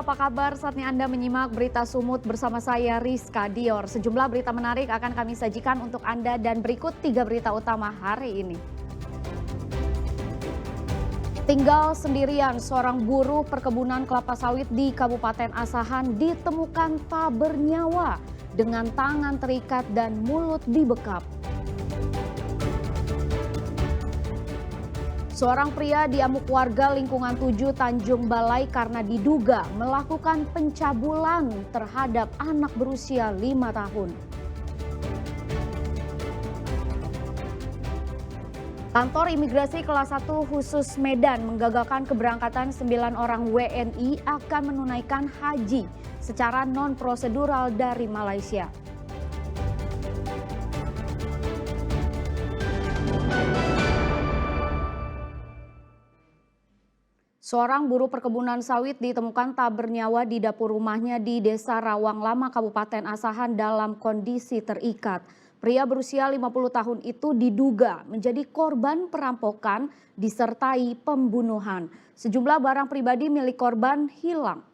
apa kabar? Saatnya Anda menyimak berita Sumut bersama saya Rizka Dior. Sejumlah berita menarik akan kami sajikan untuk Anda dan berikut 3 berita utama hari ini. Tinggal sendirian, seorang buruh perkebunan kelapa sawit di Kabupaten Asahan ditemukan tak bernyawa dengan tangan terikat dan mulut dibekap. Seorang pria diamuk warga lingkungan 7 Tanjung Balai karena diduga melakukan pencabulan terhadap anak berusia 5 tahun. Kantor Imigrasi Kelas 1 khusus Medan menggagalkan keberangkatan 9 orang WNI akan menunaikan haji secara non-prosedural dari Malaysia. Seorang buruh perkebunan sawit ditemukan tak bernyawa di dapur rumahnya di Desa Rawang Lama, Kabupaten Asahan dalam kondisi terikat. Pria berusia 50 tahun itu diduga menjadi korban perampokan disertai pembunuhan. Sejumlah barang pribadi milik korban hilang.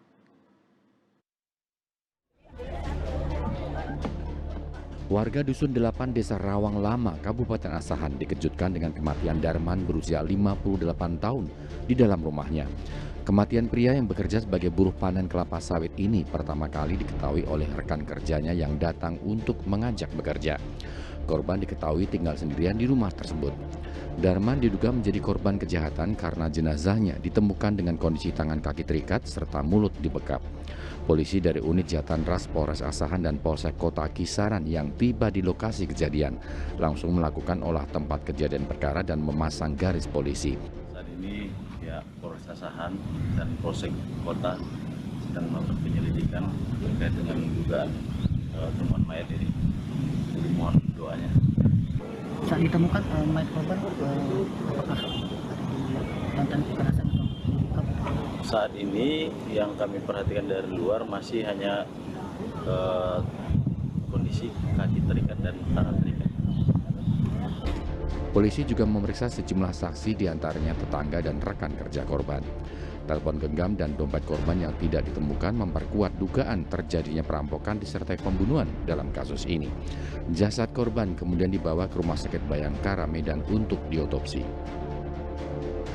Warga Dusun 8 Desa Rawang Lama, Kabupaten Asahan dikejutkan dengan kematian Darman berusia 58 tahun di dalam rumahnya. Kematian pria yang bekerja sebagai buruh panen kelapa sawit ini pertama kali diketahui oleh rekan kerjanya yang datang untuk mengajak bekerja. Korban diketahui tinggal sendirian di rumah tersebut. Darman diduga menjadi korban kejahatan karena jenazahnya ditemukan dengan kondisi tangan kaki terikat serta mulut dibekap. Polisi dari unit Jatan Ras Polres Asahan dan Polsek Kota Kisaran yang tiba di lokasi kejadian langsung melakukan olah tempat kejadian perkara dan memasang garis polisi. Saat ini pihak Polres Asahan dan Polsek Kota sedang melakukan penyelidikan terkait dengan dugaan temuan mayat ini. Jadi mohon doanya. Saat ditemukan mayat korban, apakah mantan kekerasan atau saat ini yang kami perhatikan dari luar masih hanya kondisi kaki terikat dan tangan terikat. Polisi juga memeriksa sejumlah saksi diantaranya tetangga dan rekan kerja korban. Telepon genggam dan dompet korban yang tidak ditemukan memperkuat dugaan terjadinya perampokan disertai pembunuhan dalam kasus ini. Jasad korban kemudian dibawa ke Rumah Sakit Bayangkara Medan untuk diotopsi.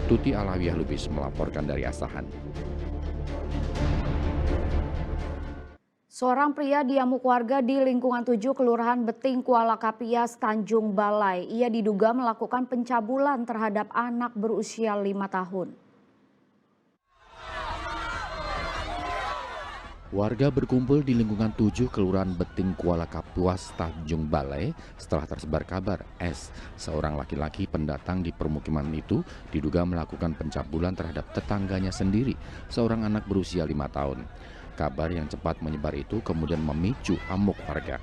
Tuti Alawiyah Lubis melaporkan dari Asahan. Seorang pria diamuk warga di lingkungan 7 Kelurahan Beting, Kuala Kapias, Tanjung Balai. Ia diduga melakukan pencabulan terhadap anak berusia 5 tahun. Warga berkumpul di lingkungan 7 Kelurahan Beting Kuala Kapuas, Tanjung Balai setelah tersebar kabar S, seorang laki-laki pendatang di permukiman itu diduga melakukan pencabulan terhadap tetangganya sendiri, seorang anak berusia 5 tahun. Kabar yang cepat menyebar itu kemudian memicu amuk warga.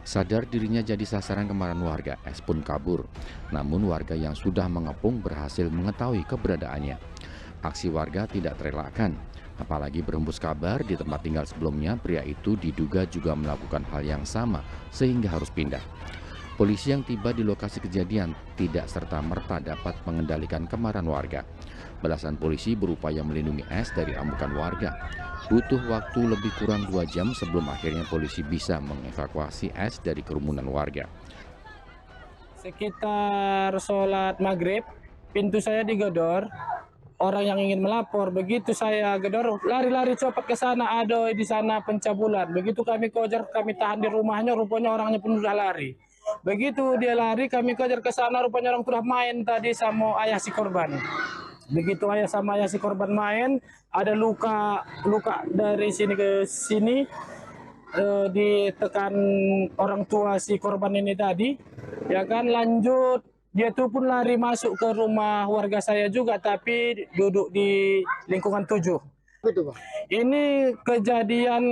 Sadar dirinya jadi sasaran kemarahan warga, S pun kabur. Namun warga yang sudah mengepung berhasil mengetahui keberadaannya. Aksi warga tidak terelakkan. Apalagi berhembus kabar di tempat tinggal sebelumnya pria itu diduga juga melakukan hal yang sama sehingga harus pindah. Polisi yang tiba di lokasi kejadian tidak serta-merta dapat mengendalikan kemarahan warga. Belasan polisi berupaya melindungi S dari amukan warga. Butuh waktu lebih kurang 2 jam sebelum akhirnya polisi bisa mengevakuasi S dari kerumunan warga. Sekitar sholat maghrib, pintu saya digedor. Orang yang ingin melapor, begitu saya gedor, lari-lari cepat ke sana, ada di sana pencabulan. Begitu kami kejar, kami tahan di rumahnya, rupanya orangnya pun sudah lari. Begitu dia lari, kami kejar ke sana, rupanya orang sudah main tadi sama ayah si korban. Begitu ayah sama ayah si korban main, ada luka dari sini ke sini, ditekan orang tua si korban ini tadi, ya kan, lanjut. Dia tuh pun lari masuk ke rumah warga saya juga, tapi duduk di lingkungan 7. Betul, Pak. Ini kejadian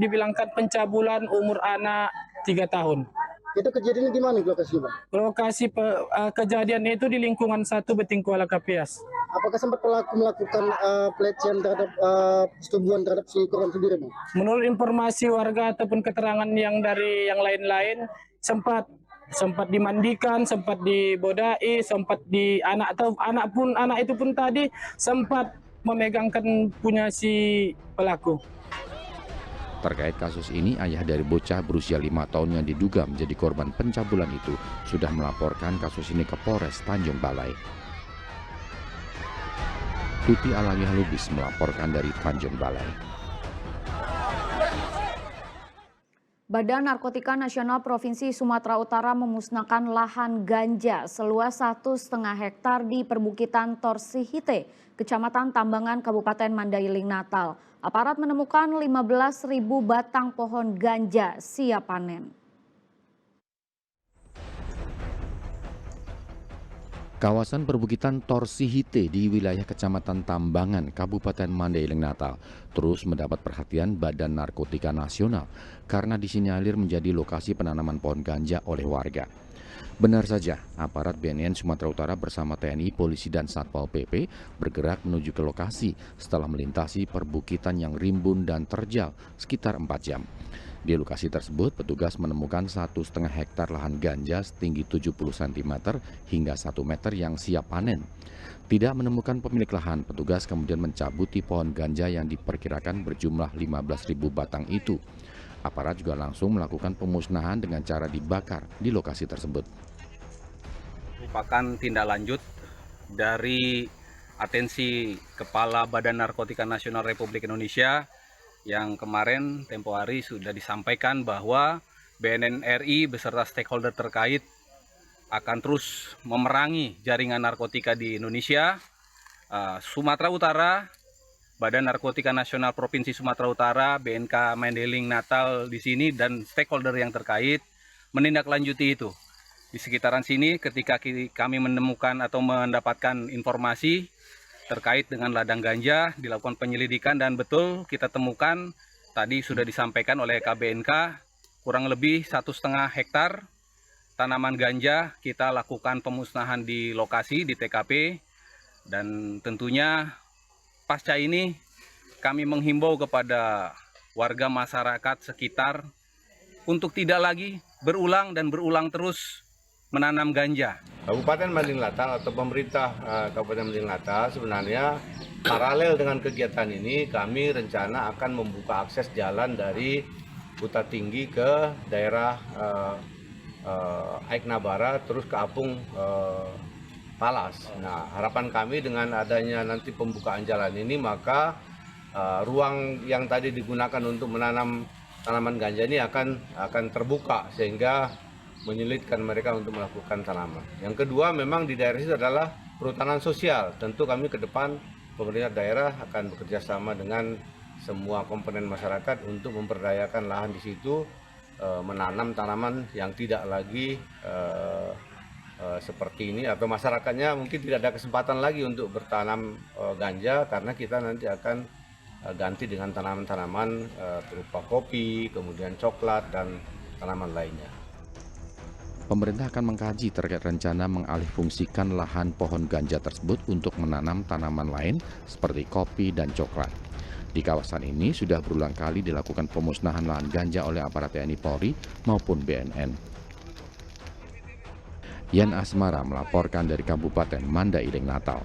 dibilangkan pencabulan umur anak 3 tahun. Itu kejadiannya di mana lokasinya, Pak? Lokasi kejadian itu di lingkungan 1 Beting Kuala Kapias. Apakah sempat pelaku melakukan pelecehan terhadap persetubuhan terhadap si korban sendiri, Pak? Menurut informasi warga ataupun keterangan yang dari yang lain-lain, sempat dimandikan, sempat dibodai, sempat anak itu pun tadi sempat memegangkan punya si pelaku. Terkait kasus ini, ayah dari bocah berusia 5 tahun yang diduga menjadi korban pencabulan itu sudah melaporkan kasus ini ke Polres Tanjung Balai. Tuti Alangi Halubis melaporkan dari Tanjung Balai. Badan Narkotika Nasional Provinsi Sumatera Utara memusnahkan lahan ganja seluas 1,5 hektar di perbukitan Torsihite, Kecamatan Tambangan, Kabupaten Mandailing, Natal. Aparat menemukan 15.000 batang pohon ganja siap panen. Kawasan perbukitan Torsihite di wilayah Kecamatan Tambangan, Kabupaten Mandailing, Natal terus mendapat perhatian Badan Narkotika Nasional karena disinyalir menjadi lokasi penanaman pohon ganja oleh warga. Benar saja, aparat BNN Sumatera Utara bersama TNI, polisi, dan Satpol PP bergerak menuju ke lokasi setelah melintasi perbukitan yang rimbun dan terjal sekitar 4 jam. Di lokasi tersebut, petugas menemukan 1,5 hektar lahan ganja setinggi 70 cm hingga 1 meter yang siap panen. Tidak menemukan pemilik lahan, petugas kemudian mencabuti pohon ganja yang diperkirakan berjumlah 15.000 batang itu. Aparat juga langsung melakukan pemusnahan dengan cara dibakar di lokasi tersebut. Merupakan tindak lanjut dari atensi Kepala Badan Narkotika Nasional Republik Indonesia yang kemarin tempo hari sudah disampaikan bahwa BNN RI beserta stakeholder terkait akan terus memerangi jaringan narkotika di Indonesia. Sumatera Utara, Badan Narkotika Nasional Provinsi Sumatera Utara, BNK Mandailing Natal di sini dan stakeholder yang terkait menindaklanjuti itu. Di sekitaran sini ketika kami menemukan atau mendapatkan informasi terkait dengan ladang ganja, dilakukan penyelidikan dan betul kita temukan tadi sudah disampaikan oleh KBNK kurang lebih 1,5 hektar tanaman ganja. Kita lakukan pemusnahan di lokasi di TKP dan tentunya pasca ini kami menghimbau kepada warga masyarakat sekitar untuk tidak lagi berulang terus menanam ganja. Kabupaten Mandailing Natal atau pemerintah Kabupaten Mandailing Natal sebenarnya paralel dengan kegiatan ini kami rencana akan membuka akses jalan dari Kuta Tinggi ke daerah Aiknabara terus ke Apung Palas. Nah, harapan kami dengan adanya nanti pembukaan jalan ini maka ruang yang tadi digunakan untuk menanam tanaman ganja ini akan terbuka sehingga menyulitkan mereka untuk melakukan tanaman. Yang kedua memang di daerah itu adalah perhutanan sosial. Tentu kami ke depan pemerintah daerah akan bekerja sama dengan semua komponen masyarakat untuk memberdayakan lahan di situ, menanam tanaman yang tidak lagi seperti ini atau masyarakatnya mungkin tidak ada kesempatan lagi untuk bertanam ganja karena kita nanti akan ganti dengan tanaman-tanaman berupa kopi, kemudian coklat dan tanaman lainnya. Pemerintah akan mengkaji terkait rencana mengalihfungsikan lahan pohon ganja tersebut untuk menanam tanaman lain seperti kopi dan coklat. Di kawasan ini sudah berulang kali dilakukan pemusnahan lahan ganja oleh aparat TNI Polri maupun BNN. Yan Asmara melaporkan dari Kabupaten Mandailing, Natal.